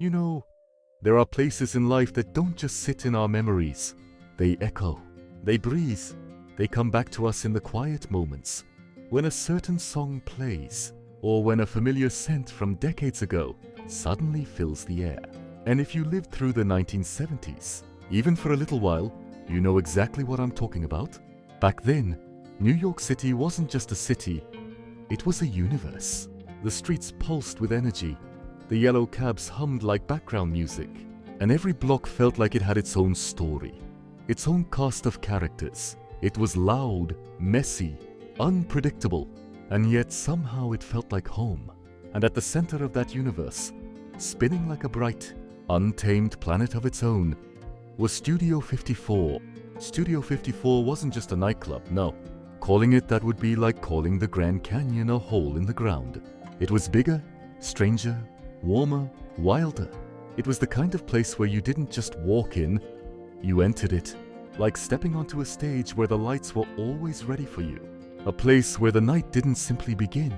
You know, there are places in life that don't just sit in our memories. They echo, they breathe, they come back to us in the quiet moments. When a certain song plays, or when a familiar scent from decades ago suddenly fills the air. And if you lived through the 1970s, even for a little while, you know exactly what I'm talking about. Back then, New York City wasn't just a city, it was a universe. The streets pulsed with energy, the yellow cabs hummed like background music, and every block felt like it had its own story, its own cast of characters. It was loud, messy, unpredictable, and yet somehow it felt like home. And at the center of that universe, spinning like a bright, untamed planet of its own, was Studio 54. Studio 54 wasn't just a nightclub, no. Calling it that would be like calling the Grand Canyon a hole in the ground. It was bigger, stranger, warmer, wilder. It was the kind of place where you didn't just walk in, you entered it, like stepping onto a stage where the lights were always ready for you. A place where the night didn't simply begin,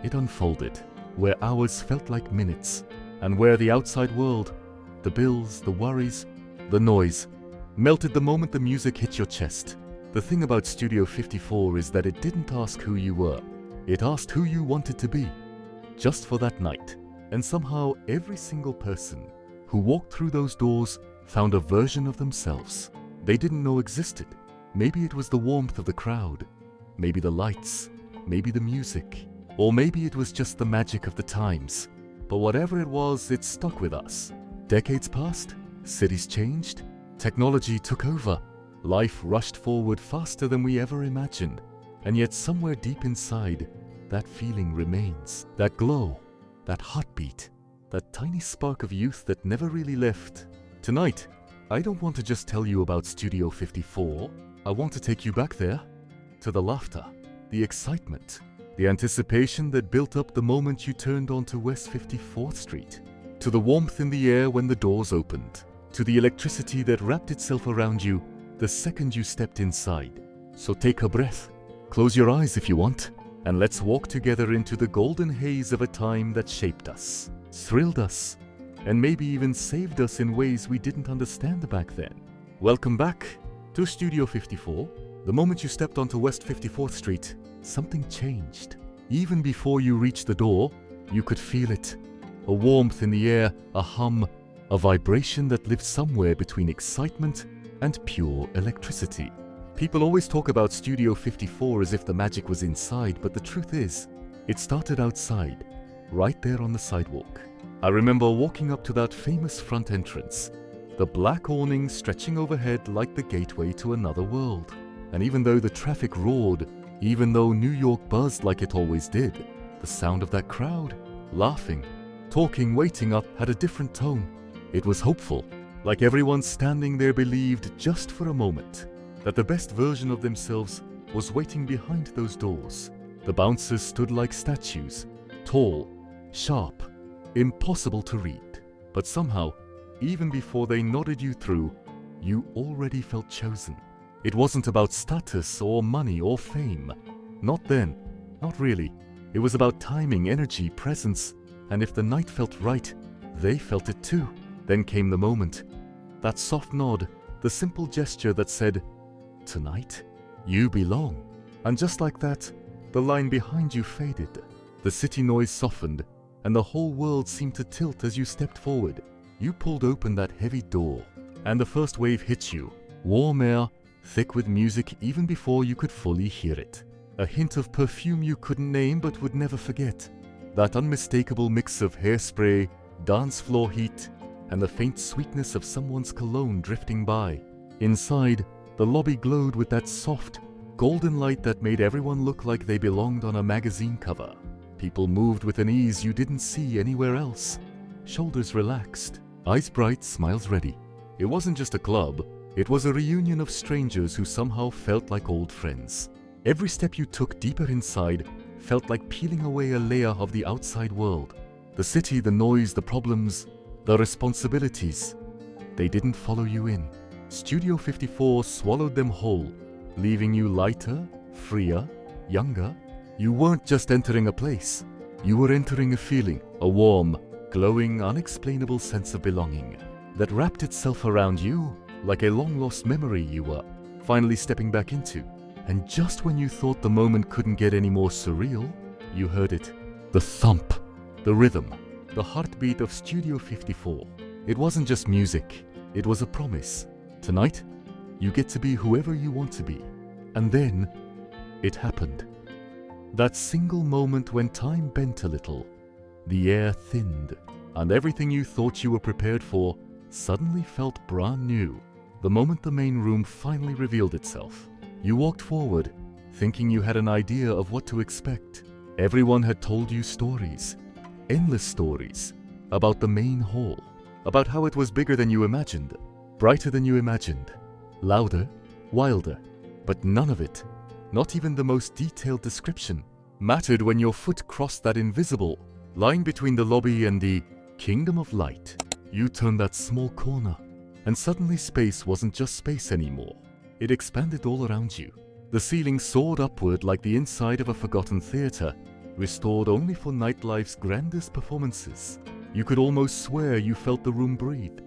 it unfolded, where hours felt like minutes, and where the outside world, the bills, the worries, the noise, melted the moment the music hit your chest. The thing about Studio 54 is that it didn't ask who you were. It asked who you wanted to be, just for that night. And somehow every single person who walked through those doors found a version of themselves they didn't know existed. Maybe it was the warmth of the crowd, maybe the lights, maybe the music, or maybe it was just the magic of the times. But whatever it was, it stuck with us. Decades passed, cities changed, technology took over. Life rushed forward faster than we ever imagined, and yet somewhere deep inside, that feeling remains. That glow, that heartbeat, that tiny spark of youth that never really left. Tonight, I don't want to just tell you about Studio 54. I want to take you back there, to the laughter, the excitement, the anticipation that built up the moment you turned onto West 54th Street, to the warmth in the air when the doors opened, to the electricity that wrapped itself around you the second you stepped inside. So take a breath, close your eyes if you want, and let's walk together into the golden haze of a time that shaped us, thrilled us, and maybe even saved us in ways we didn't understand back then. Welcome back to Studio 54. The moment you stepped onto West 54th Street, something changed. Even before you reached the door, you could feel it. A warmth in the air, a hum, a vibration that lived somewhere between excitement and pure electricity. People always talk about Studio 54 as if the magic was inside, but the truth is, it started outside, right there on the sidewalk. I remember walking up to that famous front entrance, the black awning stretching overhead like the gateway to another world. And even though the traffic roared, even though New York buzzed like it always did, the sound of that crowd, laughing, talking, waiting up, had a different tone. It was hopeful. Like everyone standing there believed just for a moment that the best version of themselves was waiting behind those doors. The bouncers stood like statues, tall, sharp, impossible to read. But somehow, even before they nodded you through, you already felt chosen. It wasn't about status or money or fame. Not then, not really. It was about timing, energy, presence, and if the night felt right, they felt it too. Then came the moment. That soft nod, the simple gesture that said, "Tonight, you belong." And just like that, the line behind you faded. The city noise softened, and the whole world seemed to tilt as you stepped forward. You pulled open that heavy door, and the first wave hit you. Warm air, thick with music even before you could fully hear it. A hint of perfume you couldn't name but would never forget. That unmistakable mix of hairspray, dance floor heat, and the faint sweetness of someone's cologne drifting by. Inside, the lobby glowed with that soft, golden light that made everyone look like they belonged on a magazine cover. People moved with an ease you didn't see anywhere else. Shoulders relaxed, eyes bright, smiles ready. It wasn't just a club, it was a reunion of strangers who somehow felt like old friends. Every step you took deeper inside felt like peeling away a layer of the outside world. The city, the noise, the problems, the responsibilities, they didn't follow you in. Studio 54 swallowed them whole, leaving you lighter, freer, younger. You weren't just entering a place, you were entering a feeling, a warm, glowing, unexplainable sense of belonging that wrapped itself around you like a long-lost memory you were finally stepping back into. And just when you thought the moment couldn't get any more surreal, you heard it. The thump, the rhythm, the heartbeat of Studio 54. It wasn't just music, it was a promise. Tonight, you get to be whoever you want to be. And then, it happened. That single moment when time bent a little, the air thinned, and everything you thought you were prepared for suddenly felt brand new. The moment the main room finally revealed itself, you walked forward, thinking you had an idea of what to expect. Everyone had told you stories, endless stories, about the main hall, about how it was bigger than you imagined, brighter than you imagined, louder, wilder. But none of it, not even the most detailed description, mattered when your foot crossed that invisible line between the lobby and the Kingdom of Light. You turned that small corner, and suddenly space wasn't just space anymore. It expanded all around you. The ceiling soared upward like the inside of a forgotten theater, restored only for Nightlife's grandest performances. You could almost swear you felt the room breathe.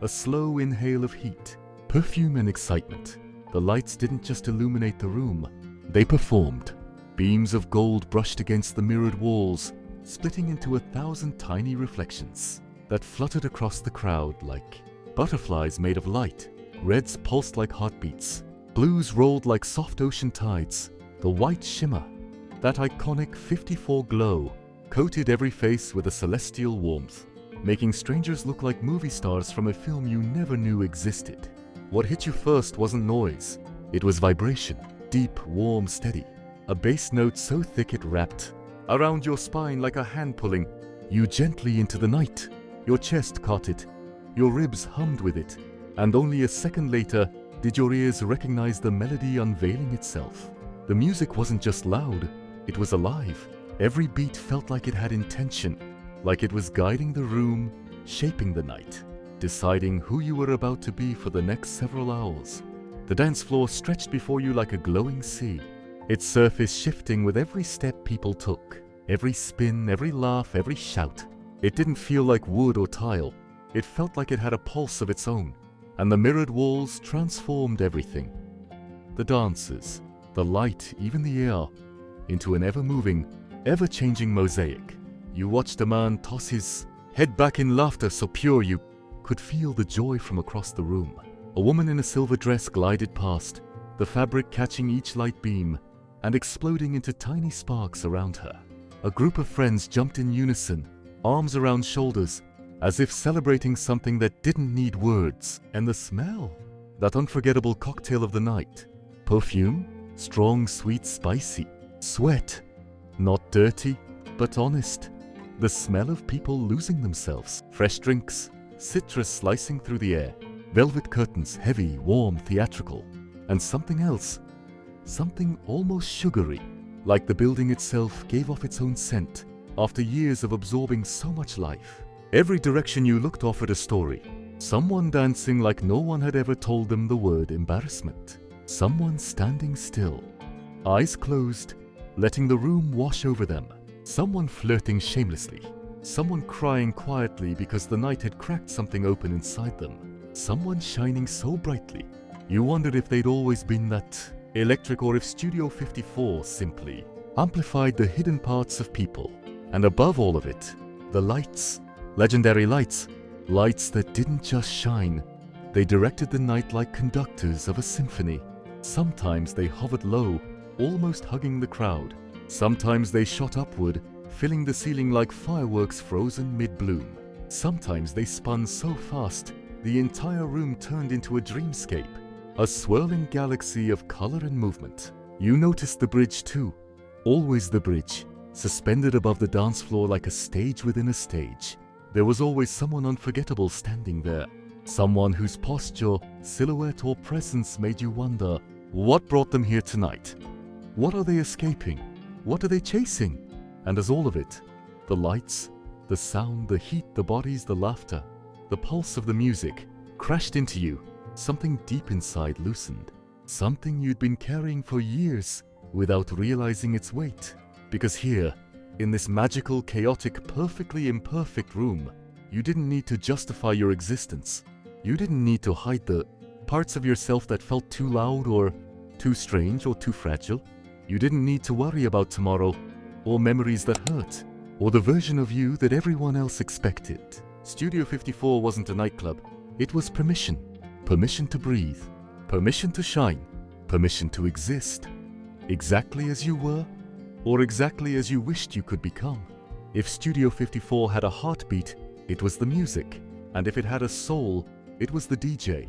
A slow inhale of heat, perfume and excitement. The lights didn't just illuminate the room, they performed. Beams of gold brushed against the mirrored walls, splitting into 1,000 tiny reflections that fluttered across the crowd like butterflies made of light. Reds pulsed like heartbeats, blues rolled like soft ocean tides. The white shimmer, that iconic 54 glow, coated every face with a celestial warmth, making strangers look like movie stars from a film you never knew existed. What hit you first wasn't noise, it was vibration, deep, warm, steady. A bass note so thick it wrapped around your spine like a hand pulling you gently into the night. Your chest caught it, your ribs hummed with it, and only a second later did your ears recognize the melody unveiling itself. The music wasn't just loud, it was alive. Every beat felt like it had intention, like it was guiding the room, shaping the night, deciding who you were about to be for the next several hours. The dance floor stretched before you like a glowing sea, its surface shifting with every step people took, every spin, every laugh, every shout. It didn't feel like wood or tile, it felt like it had a pulse of its own, and the mirrored walls transformed everything. The dancers, the light, even the air, into an ever-moving, ever-changing mosaic. You watched a man toss his head back in laughter so pure you could feel the joy from across the room. A woman in a silver dress glided past, the fabric catching each light beam and exploding into tiny sparks around her. A group of friends jumped in unison, arms around shoulders, as if celebrating something that didn't need words. And the smell, that unforgettable cocktail of the night. Perfume, strong, sweet, spicy. Sweat, not dirty, but honest. The smell of people losing themselves. Fresh drinks, citrus slicing through the air. Velvet curtains, heavy, warm, theatrical. And something else, something almost sugary, like the building itself gave off its own scent after years of absorbing so much life. Every direction you looked offered a story. Someone dancing like no one had ever told them the word embarrassment. Someone standing still, eyes closed, letting the room wash over them. Someone flirting shamelessly. Someone crying quietly because the night had cracked something open inside them. Someone shining so brightly, you wondered if they'd always been that electric or if Studio 54 simply amplified the hidden parts of people. And above all of it, the lights. Legendary lights. Lights that didn't just shine. They directed the night like conductors of a symphony. Sometimes they hovered low, almost hugging the crowd. Sometimes they shot upward, filling the ceiling like fireworks frozen mid-bloom. Sometimes they spun so fast, the entire room turned into a dreamscape, a swirling galaxy of color and movement. You noticed the bridge too, always the bridge, suspended above the dance floor like a stage within a stage. There was always someone unforgettable standing there, someone whose posture, silhouette, or presence made you wonder, what brought them here tonight? What are they escaping? What are they chasing? And as all of it, the lights, the sound, the heat, the bodies, the laughter, the pulse of the music, crashed into you, something deep inside loosened. Something you'd been carrying for years without realizing its weight. Because here, In this magical, chaotic, perfectly imperfect room, you didn't need to justify your existence. You didn't need to hide the parts of yourself that felt too loud or too strange or too fragile. You didn't need to worry about tomorrow or memories that hurt or the version of you that everyone else expected. Studio 54 wasn't a nightclub. It was permission. Permission to breathe. Permission to shine. Permission to exist. Exactly as you were or exactly as you wished you could become. If Studio 54 had a heartbeat, it was the music. And if it had a soul, it was the DJ.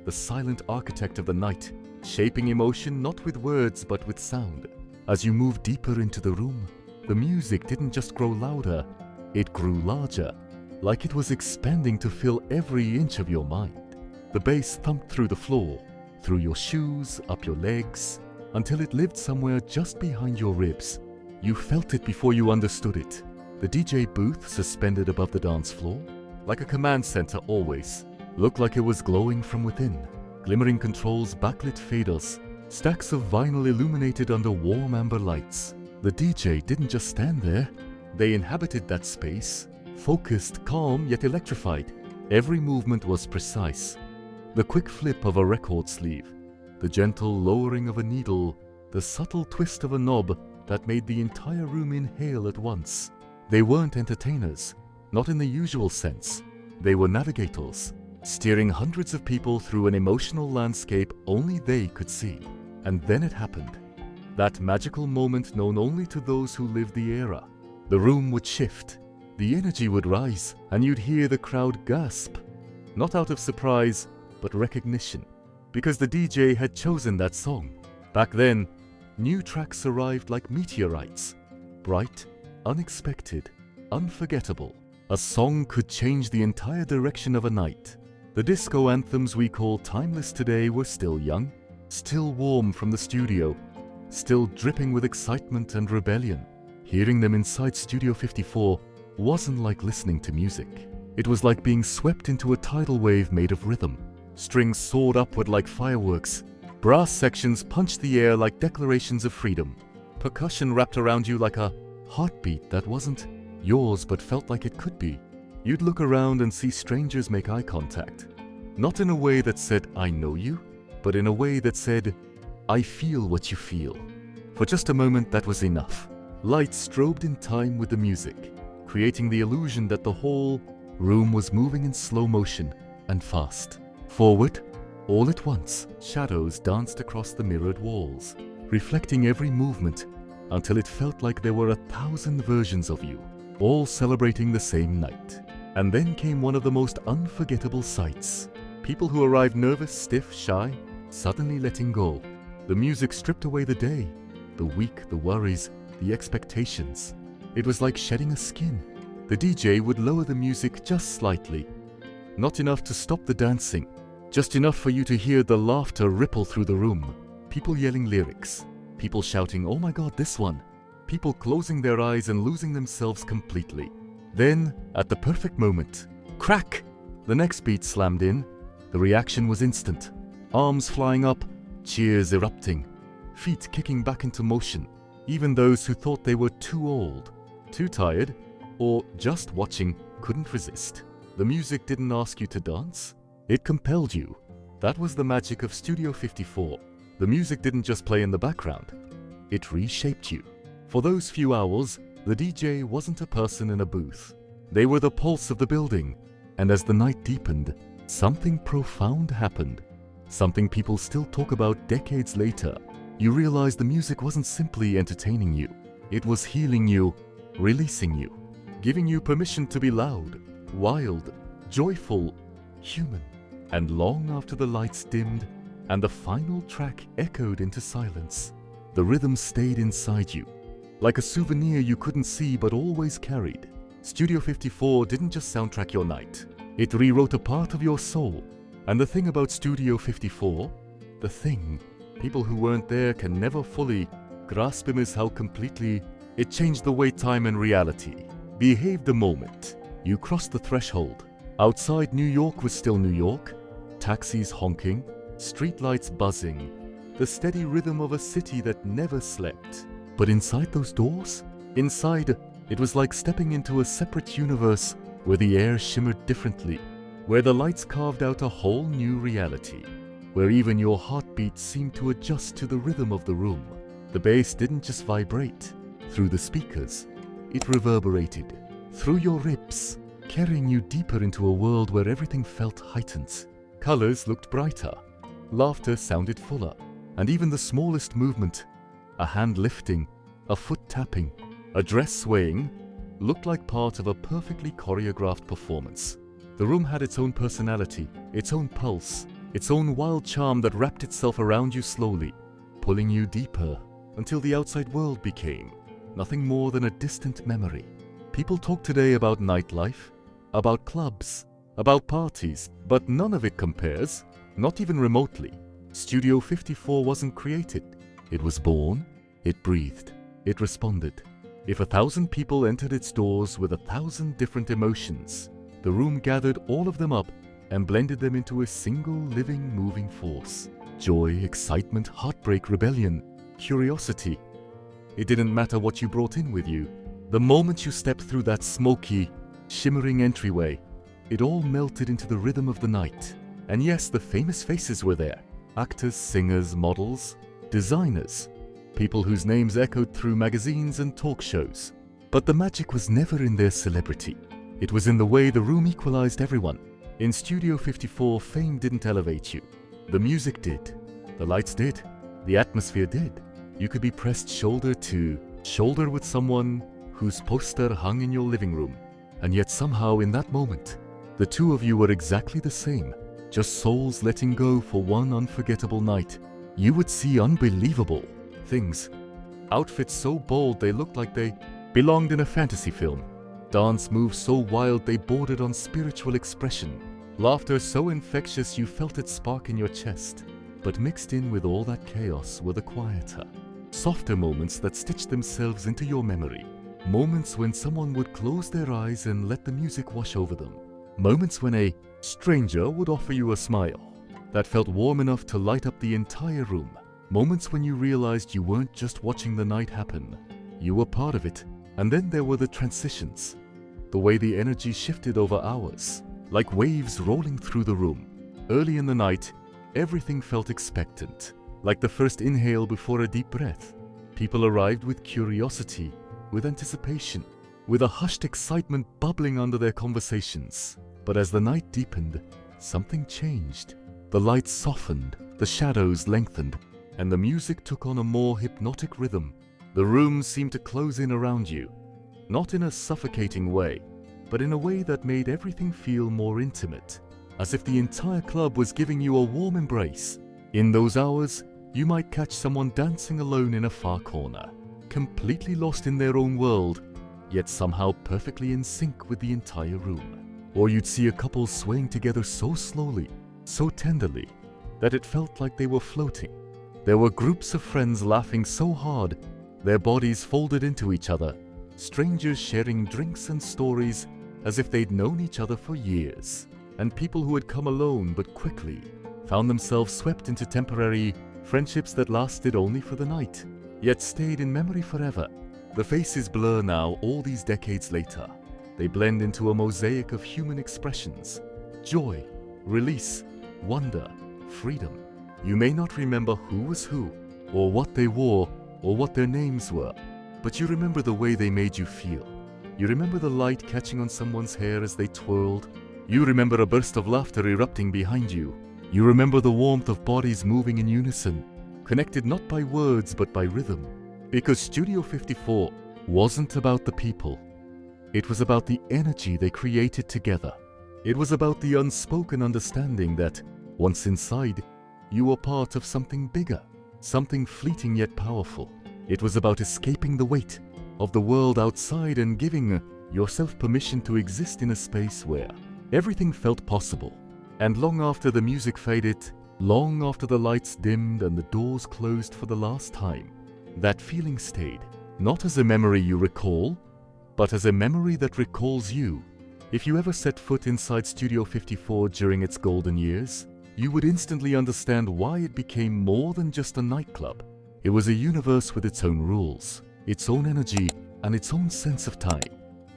The silent architect of the night, shaping emotion not with words but with sound. As you moved deeper into the room, the music didn't just grow louder, it grew larger, like it was expanding to fill every inch of your mind. The bass thumped through the floor, through your shoes, up your legs, until it lived somewhere just behind your ribs. You felt it before you understood it. The DJ booth, suspended above the dance floor, like a command center always, looked like it was glowing from within. Glimmering controls, backlit faders, stacks of vinyl illuminated under warm amber lights. The DJ didn't just stand there, they inhabited that space, focused, calm, yet electrified. Every movement was precise. The quick flip of a record sleeve, the gentle lowering of a needle, the subtle twist of a knob that made the entire room inhale at once. They weren't entertainers, not in the usual sense. They were navigators, steering hundreds of people through an emotional landscape only they could see. And then it happened. That magical moment known only to those who lived the era. The room would shift, the energy would rise, and you'd hear the crowd gasp. Not out of surprise, but recognition. Because the DJ had chosen that song. Back then, new tracks arrived like meteorites. Bright, unexpected, unforgettable. A song could change the entire direction of a night. The disco anthems we call timeless today were still young, still warm from the studio, still dripping with excitement and rebellion. Hearing them inside Studio 54 wasn't like listening to music. It was like being swept into a tidal wave made of rhythm. Strings soared upward like fireworks. Brass sections punched the air like declarations of freedom. Percussion wrapped around you like a heartbeat that wasn't yours but felt like it could be. You'd look around and see strangers make eye contact. Not in a way that said, "I know you," but in a way that said, "I feel what you feel." For just a moment, that was enough. Lights strobed in time with the music, creating the illusion that the whole room was moving in slow motion and fast. Forward, all at once, shadows danced across the mirrored walls, reflecting every movement until it felt like there were 1,000 versions of you, all celebrating the same night. And then came one of the most unforgettable sights. People who arrived nervous, stiff, shy, suddenly letting go. The music stripped away the day, the week, the worries, the expectations. It was like shedding a skin. The DJ would lower the music just slightly. Not enough to stop the dancing, just enough for you to hear the laughter ripple through the room. People yelling lyrics, people shouting, "Oh my God, this one." People closing their eyes and losing themselves completely. Then, at the perfect moment, crack! The next beat slammed in. The reaction was instant. Arms flying up, cheers erupting, feet kicking back into motion. Even those who thought they were too old, too tired, or just watching couldn't resist. The music didn't ask you to dance, it compelled you. That was the magic of Studio 54. The music didn't just play in the background, it reshaped you. For those few hours, the DJ wasn't a person in a booth. They were the pulse of the building. And as the night deepened, something profound happened. Something people still talk about decades later. You realized the music wasn't simply entertaining you. It was healing you, releasing you, giving you permission to be loud, wild, joyful, human. And long after the lights dimmed and the final track echoed into silence, the rhythm stayed inside you. Like a souvenir you couldn't see but always carried. Studio 54 didn't just soundtrack your night. It rewrote a part of your soul. And the thing about Studio 54, the thing people who weren't there can never fully grasp him, is how completely it changed the way time and reality behaved the moment you crossed the threshold. Outside, New York was still New York. Taxis honking, streetlights buzzing, the steady rhythm of a city that never slept. But inside those doors, Inside, it was like stepping into a separate universe where the air shimmered differently, where the lights carved out a whole new reality, where even your heartbeat seemed to adjust to the rhythm of the room. The bass didn't just vibrate through the speakers, it reverberated through your ribs, carrying you deeper into a world where everything felt heightened. Colors looked brighter, laughter sounded fuller, and even the smallest movement, a hand lifting, a foot tapping, a dress swaying, looked like part of a perfectly choreographed performance. The room had its own personality, its own pulse, its own wild charm that wrapped itself around you slowly, pulling you deeper until the outside world became nothing more than a distant memory. People talk today about nightlife, about clubs, about parties, but none of it compares, not even remotely. Studio 54 wasn't created. It was born, it breathed, it responded. If 1,000 people entered its doors with 1,000 different emotions, the room gathered all of them up and blended them into a single living, moving force. Joy, excitement, heartbreak, rebellion, curiosity. It didn't matter what you brought in with you. The moment you stepped through that smoky, shimmering entryway, it all melted into the rhythm of the night. And yes, the famous faces were there. Actors, singers, models, designers, people whose names echoed through magazines and talk shows. But the magic was never in their celebrity. It was in the way the room equalized everyone. In Studio 54, fame didn't elevate you. The music did. The lights did. The atmosphere did. You could be pressed shoulder to shoulder with someone whose poster hung in your living room. And yet somehow in that moment, the two of you were exactly the same. Just souls letting go for one unforgettable night. You would see unbelievable things. Outfits so bold they looked like they belonged in a fantasy film. Dance moves so wild they bordered on spiritual expression. Laughter so infectious you felt it spark in your chest. But mixed in with all that chaos were the quieter, softer moments that stitched themselves into your memory. Moments when someone would close their eyes and let the music wash over them. Moments when a stranger would offer you a smile that felt warm enough to light up the entire room. Moments when you realized you weren't just watching the night happen, you were part of it. And then there were the transitions, the way the energy shifted over hours, like waves rolling through the room. Early in the night, everything felt expectant, like the first inhale before a deep breath. People arrived with curiosity, with anticipation, with a hushed excitement bubbling under their conversations. But as the night deepened, something changed. The lights softened, the shadows lengthened, and the music took on a more hypnotic rhythm. The room seemed to close in around you, not in a suffocating way, but in a way that made everything feel more intimate, as if the entire club was giving you a warm embrace. In those hours, you might catch someone dancing alone in a far corner, completely lost in their own world, yet somehow perfectly in sync with the entire room. Or you'd see a couple swaying together so slowly, so tenderly, that it felt like they were floating. There were groups of friends laughing so hard, their bodies folded into each other, strangers sharing drinks and stories as if they'd known each other for years, and people who had come alone but quickly found themselves swept into temporary friendships that lasted only for the night, yet stayed in memory forever. The faces blur now, all these decades later. They blend into a mosaic of human expressions: joy, release, wonder, freedom. You may not remember who was who, or what they wore, or what their names were, but you remember the way they made you feel. You remember the light catching on someone's hair as they twirled. You remember a burst of laughter erupting behind you. You remember the warmth of bodies moving in unison, connected not by words but by rhythm. Because Studio 54 wasn't about the people. It was about the energy they created together. It was about the unspoken understanding that, once inside, you were part of something bigger, something fleeting yet powerful. It was about escaping the weight of the world outside and giving yourself permission to exist in a space where everything felt possible. And long after the music faded, long after the lights dimmed and the doors closed for the last time, that feeling stayed, not as a memory you recall, but as a memory that recalls you. If you ever set foot inside Studio 54 during its golden years, you would instantly understand why it became more than just a nightclub. It was a universe with its own rules, its own energy, and its own sense of time.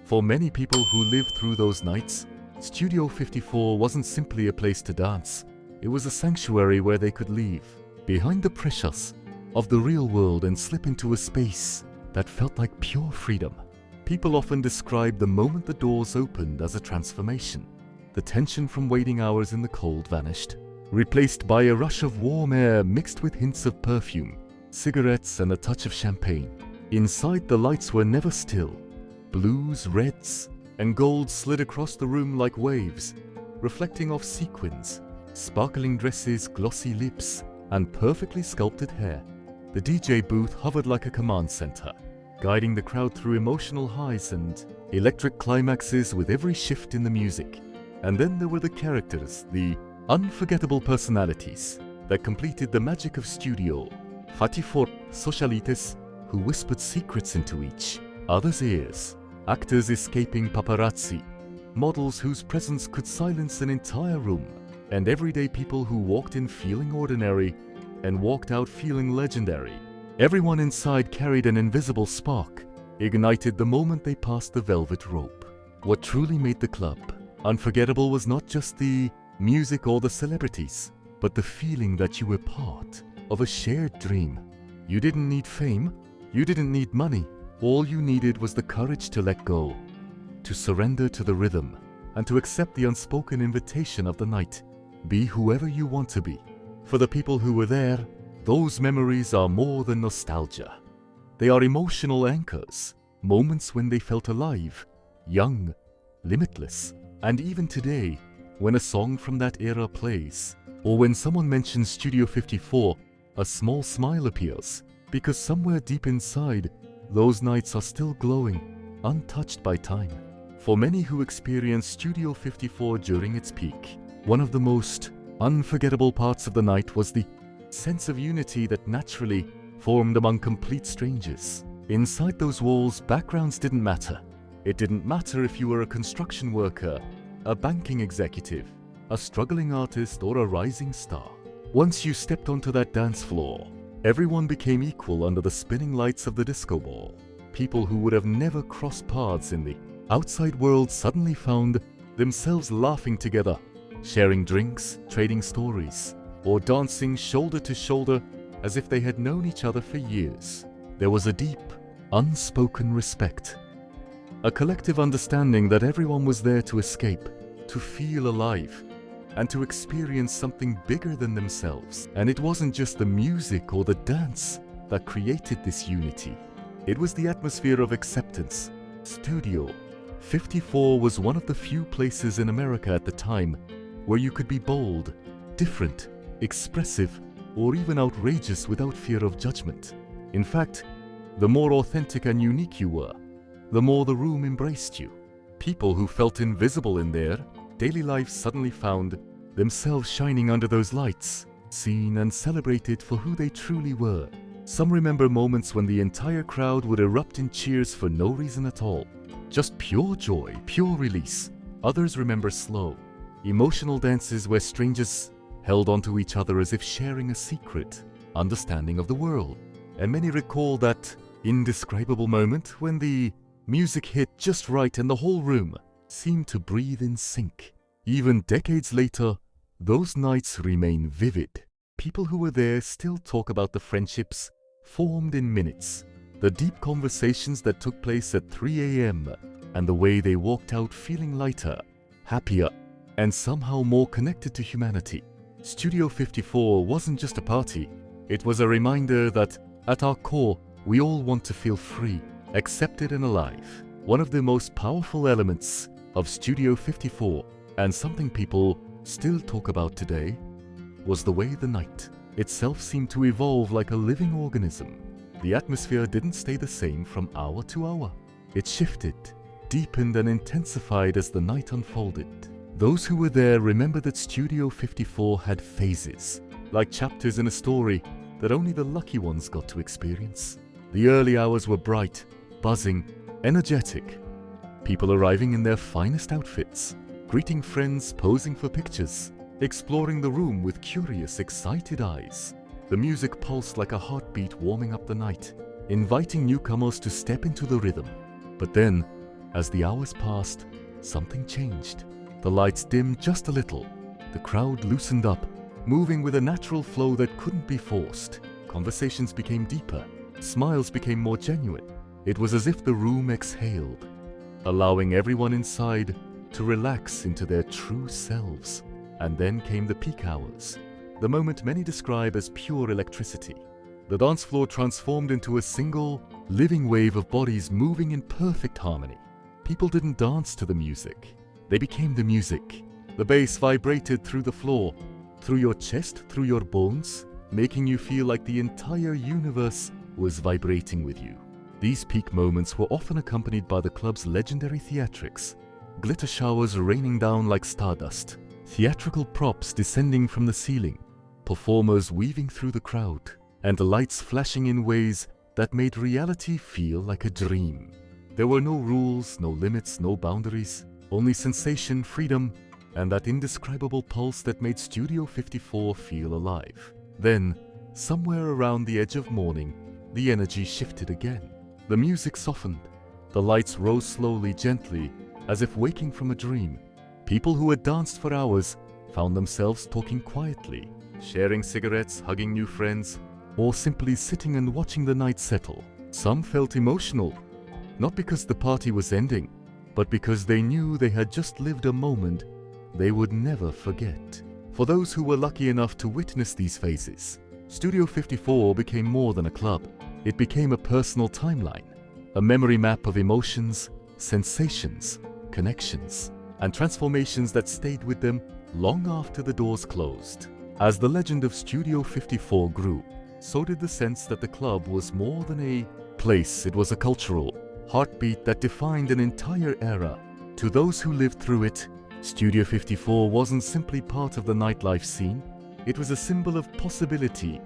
For many people who lived through those nights, Studio 54 wasn't simply a place to dance. It was a sanctuary where they could leave behind the pressures of the real world and slip into a space that felt like pure freedom. People often describe the moment the doors opened as a transformation. The tension from waiting hours in the cold vanished, replaced by a rush of warm air mixed with hints of perfume, cigarettes, and a touch of champagne. Inside, the lights were never still. Blues, reds, and golds slid across the room like waves, reflecting off sequins, sparkling dresses, glossy lips, and perfectly sculpted hair. The DJ booth hovered like a command center, guiding the crowd through emotional highs and electric climaxes with every shift in the music. And then there were the characters, the unforgettable personalities that completed the magic of Studio 54 socialites who whispered secrets into each other's ears. Actors escaping paparazzi, models whose presence could silence an entire room, and everyday people who walked in feeling ordinary and walked out feeling legendary. Everyone inside carried an invisible spark, ignited the moment they passed the velvet rope. What truly made the club unforgettable was not just the music or the celebrities, but the feeling that you were part of a shared dream. You didn't need fame, you didn't need money. All you needed was the courage to let go, to surrender to the rhythm, and to accept the unspoken invitation of the night. Be whoever you want to be. For the people who were there, those memories are more than nostalgia. They are emotional anchors, moments when they felt alive, young, limitless. And even today, when a song from that era plays, or when someone mentions Studio 54, a small smile appears, because somewhere deep inside, those nights are still glowing, untouched by time. For many who experienced Studio 54 during its peak, one of the most unforgettable parts of the night was the sense of unity that naturally formed among complete strangers. Inside those walls, backgrounds didn't matter. It didn't matter if you were a construction worker, a banking executive, a struggling artist, or a rising star. Once you stepped onto that dance floor, everyone became equal under the spinning lights of the disco ball. People who would have never crossed paths in the outside world suddenly found themselves laughing together, sharing drinks, trading stories, or dancing shoulder to shoulder as if they had known each other for years. There was a deep, unspoken respect, a collective understanding that everyone was there to escape, to feel alive, and to experience something bigger than themselves. And it wasn't just the music or the dance that created this unity. It was the atmosphere of acceptance. Studio 54 was one of the few places in America at the time where you could be bold, different, expressive, or even outrageous without fear of judgment. In fact, the more authentic and unique you were, the more the room embraced you. People who felt invisible in there daily life suddenly found themselves shining under those lights, seen and celebrated for who they truly were. Some remember moments when the entire crowd would erupt in cheers for no reason at all. Just pure joy, pure release. Others remember slow, emotional dances where strangers held onto each other as if sharing a secret understanding of the world. And many recall that indescribable moment when the music hit just right and the whole room seemed to breathe in sync. Even decades later, those nights remain vivid. People who were there still talk about the friendships formed in minutes, the deep conversations that took place at 3 a.m., and the way they walked out feeling lighter, happier, and somehow more connected to humanity. Studio 54 wasn't just a party. It was a reminder that, at our core, we all want to feel free, accepted, and alive. One of the most powerful elements of Studio 54, and something people still talk about today, was the way the night itself seemed to evolve like a living organism. The atmosphere didn't stay the same from hour to hour. It shifted, deepened, and intensified as the night unfolded. Those who were there remember that Studio 54 had phases, like chapters in a story that only the lucky ones got to experience. The early hours were bright, buzzing, energetic. People arriving in their finest outfits, greeting friends, posing for pictures, exploring the room with curious, excited eyes. The music pulsed like a heartbeat warming up the night, inviting newcomers to step into the rhythm. But then, as the hours passed, something changed. The lights dimmed just a little. The crowd loosened up, moving with a natural flow that couldn't be forced. Conversations became deeper. Smiles became more genuine. It was as if the room exhaled, allowing everyone inside to relax into their true selves. And then came the peak hours, the moment many describe as pure electricity. The dance floor transformed into a single, living wave of bodies moving in perfect harmony. People didn't dance to the music. They became the music. The bass vibrated through the floor, through your chest, through your bones, making you feel like the entire universe was vibrating with you. These peak moments were often accompanied by the club's legendary theatrics, glitter showers raining down like stardust, theatrical props descending from the ceiling, performers weaving through the crowd, and lights flashing in ways that made reality feel like a dream. There were no rules, no limits, no boundaries, only sensation, freedom, and that indescribable pulse that made Studio 54 feel alive. Then, somewhere around the edge of morning, the energy shifted again. The music softened. The lights rose slowly, gently, as if waking from a dream. People who had danced for hours found themselves talking quietly, sharing cigarettes, hugging new friends, or simply sitting and watching the night settle. Some felt emotional, not because the party was ending, but because they knew they had just lived a moment they would never forget. For those who were lucky enough to witness these phases, Studio 54 became more than a club. It became a personal timeline, a memory map of emotions, sensations, connections, and transformations that stayed with them long after the doors closed. As the legend of Studio 54 grew, so did the sense that the club was more than a place. It was a cultural heartbeat that defined an entire era. To those who lived through it, Studio 54 wasn't simply part of the nightlife scene. It was a symbol of possibility,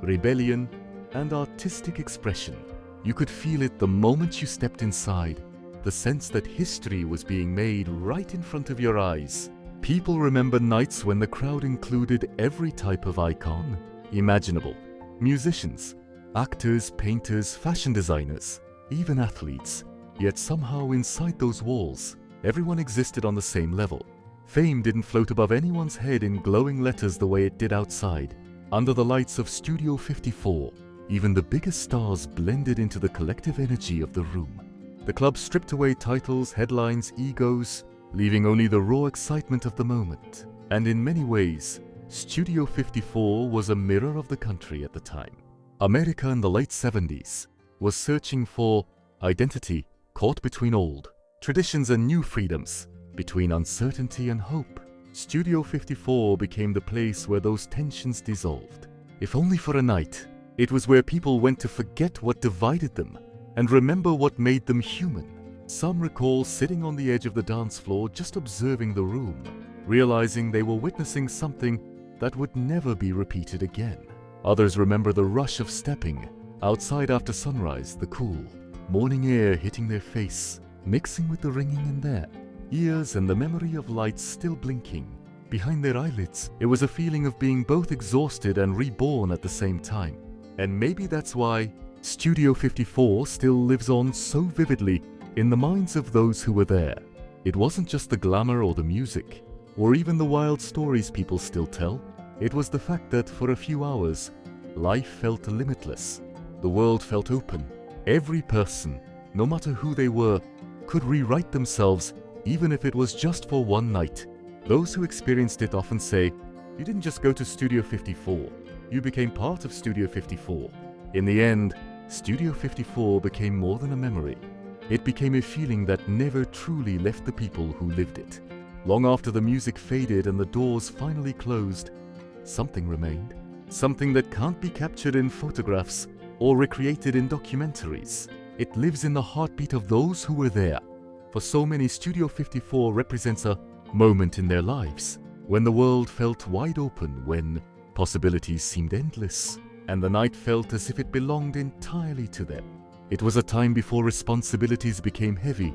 rebellion, and artistic expression. You could feel it the moment you stepped inside, the sense that history was being made right in front of your eyes. People remember nights when the crowd included every type of icon imaginable. Musicians, actors, painters, fashion designers, even athletes. Yet somehow inside those walls, everyone existed on the same level. Fame didn't float above anyone's head in glowing letters the way it did outside. Under the lights of Studio 54, even the biggest stars blended into the collective energy of the room. The club stripped away titles, headlines, egos, leaving only the raw excitement of the moment. And in many ways, Studio 54 was a mirror of the country at the time. America in the late 70s was searching for identity, caught between old traditions and new freedoms, between uncertainty and hope. Studio 54 became the place where those tensions dissolved. If only for a night, it was where people went to forget what divided them and remember what made them human. Some recall sitting on the edge of the dance floor just observing the room, realizing they were witnessing something that would never be repeated again. Others remember the rush of stepping outside after sunrise, the cool morning air hitting their face, mixing with the ringing in their ears and the memory of lights still blinking behind their eyelids. It was a feeling of being both exhausted and reborn at the same time. And maybe that's why Studio 54 still lives on so vividly in the minds of those who were there. It wasn't just the glamour or the music, or even the wild stories people still tell. It was the fact that for a few hours, life felt limitless. The world felt open. Every person, no matter who they were, could rewrite themselves, even if it was just for one night. Those who experienced it often say, "You didn't just go to Studio 54, you became part of Studio 54." In the end, Studio 54 became more than a memory. It became a feeling that never truly left the people who lived it. Long after the music faded and the doors finally closed, something remained. Something that can't be captured in photographs or recreated in documentaries. It lives in the heartbeat of those who were there. For so many, Studio 54 represents a moment in their lives when the world felt wide open, when possibilities seemed endless, and the night felt as if it belonged entirely to them. It was a time before responsibilities became heavy,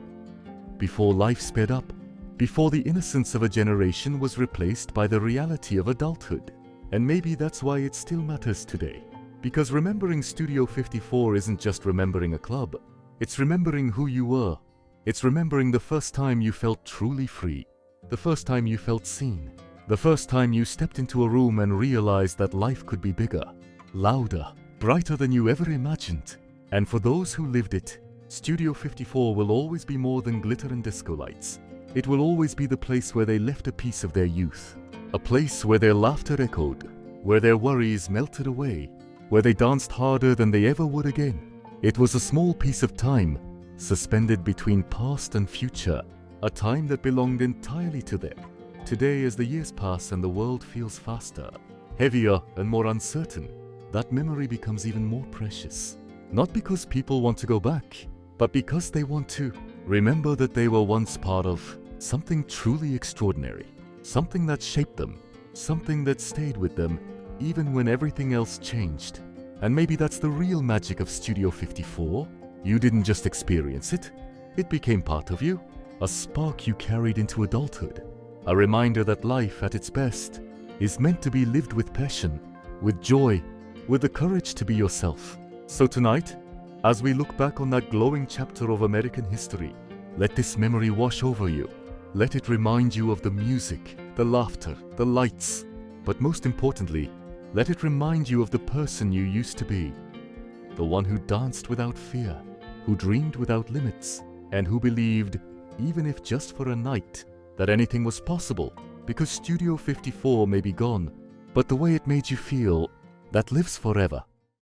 before life sped up, before the innocence of a generation was replaced by the reality of adulthood. And maybe that's why it still matters today. Because remembering Studio 54 isn't just remembering a club. It's remembering who you were. It's remembering the first time you felt truly free. The first time you felt seen. The first time you stepped into a room and realized that life could be bigger, louder, brighter than you ever imagined. And for those who lived it, Studio 54 will always be more than glitter and disco lights. It will always be the place where they left a piece of their youth. A place where their laughter echoed, where their worries melted away, where they danced harder than they ever would again. It was a small piece of time, suspended between past and future, a time that belonged entirely to them. Today, as the years pass and the world feels faster, heavier and more uncertain, that memory becomes even more precious. Not because people want to go back, but because they want to remember that they were once part of something truly extraordinary, something that shaped them, something that stayed with them even when everything else changed. And maybe that's the real magic of Studio 54. You didn't just experience it, it became part of you, a spark you carried into adulthood, a reminder that life at its best is meant to be lived with passion, with joy, with the courage to be yourself. So tonight, as we look back on that glowing chapter of American history, let this memory wash over you. Let it remind you of the music, the laughter, the lights, but most importantly, let it remind you of the person you used to be. The one who danced without fear, who dreamed without limits, and who believed, even if just for a night, that anything was possible. Because Studio 54 may be gone, but the way it made you feel, that lives forever.